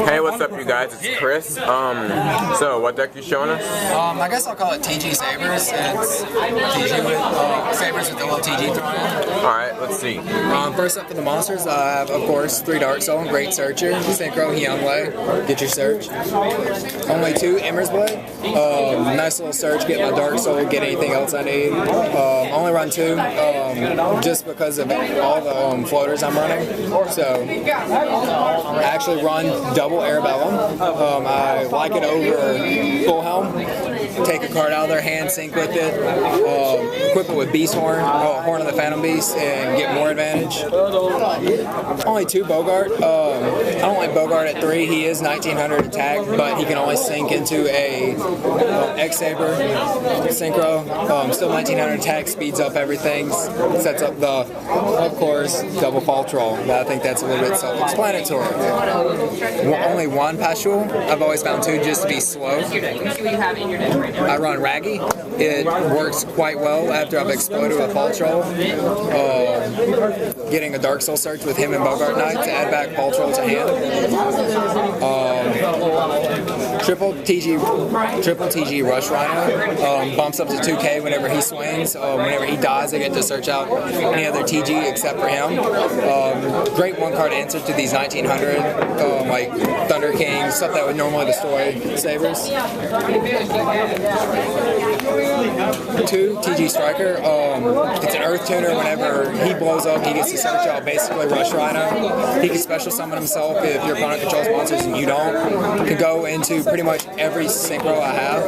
Hey, what's up, you guys? It's Chris. So what deck you showing us? I guess I'll call it TG Sabers. It's TG with Sabers with the little TG thrown in. All right, let's see. First up for the monsters, I have, of course, 3 Dark Soul, Great Searcher, Synchro, Hyunlei, get your search. Only 2 Ember's Blade. Nice little search, get my Dark Soul, get anything else I need. Only run 2, just because of all the floaters I'm running. So I actually run double Arabellum. I like it over Full Helm. Take a card out of their hand, sync with it, equip it with Beast Horn, Horn of the Phantom Beast, and get more advantage. Only 2 Bogart. I don't like Bogart at 3. He is 1900 attack, but he can only sync into a X-Saber Synchro. Still 1900 attack, speeds up everything, sets up the, of course, double Fall Troll. But I think that's a little bit self-explanatory. Only 1 Pashul. I've always found 2 just to be slow. I run Raggy. It works quite well after I've exploded with Fall Troll. Getting a Dark Soul search with him and Bogart Knight to add back Fall Troll to hand. Triple TG Rush Rhino. Bumps up to 2K whenever he swings. Whenever he dies, I get to search out any other TG except for him. Great 1-card answer to these 1900, like Thunder King, stuff that would normally destroy Sabers. 2 TG Striker. It's an Earth Tuner. Whenever he blows up, he gets to search out basically Rush Rhino. He can special summon himself if your opponent controls monsters and you don't. Can go into pretty much every synchro I have,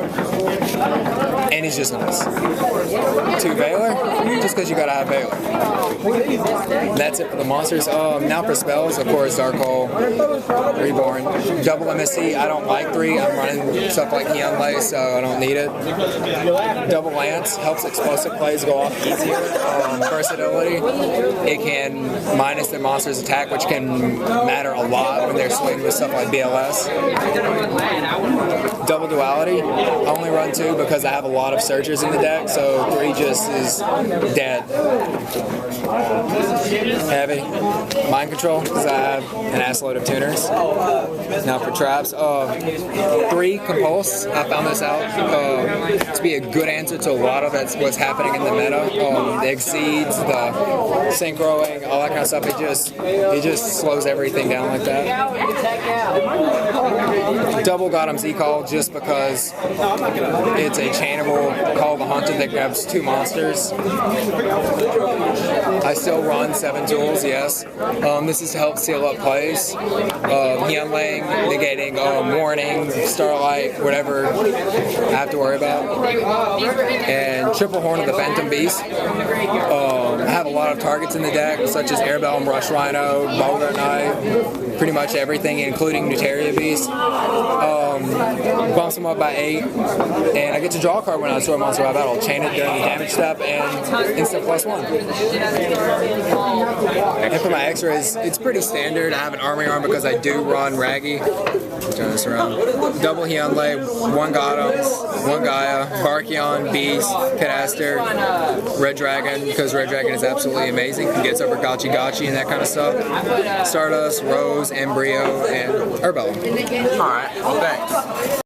and he's just nice. 2 Veiler, just because you gotta have Veiler. That's it for the monsters. Now for spells, of course, Dark Hole, Reborn, double MSC. I don't like 3. I'm running stuff like Hyunlei, so I don't need it. Double Lance helps explosive plays go off easier. Versatility, it can minus the monster's attack, which can matter a lot when they're swinging with stuff like BLS. Double Duality, I only run 2 because I have a lot of searchers in the deck, so 3 just is dead. Heavy. Mind Control, because I have an assload of tuners. Now for traps, 3 Compulse. I found this out to be a good answer to a lot of what's happening in the meta. The Exceeds, the Synchroing, all that kind of stuff. It just slows everything down like that. Double Gotham Z-Call, just because it's a chainable Call of the Haunted that grabs 2 monsters. I still run 7 tools, yes. This is to help seal up plays. Hyunlei, negating Warning, Starlight, whatever I have to worry about. And triple Horn of the Phantom Beast. I have a lot of targets in the deck, such as Arabellum, Rush Rhino, Bogart Knight, pretty much everything, including Nutaria Beast. Bumps them up by 8, and I get to draw a card when I destroy a monster by battle. Chain it during the damage step, and instant +1. And for my X-rays, it's pretty standard. I have an Army Arm because I do run Raggy. Turn this around. Double Hyunlei, 1 Gothams, 1 Gaia, Barkion, Beast, Cadaster, Red Dragon, because Red Dragon is absolutely amazing. He gets over Gachi Gachi and that kind of stuff. Stardust, Rose, Embryo, and Arabellum. All right, well, thanks.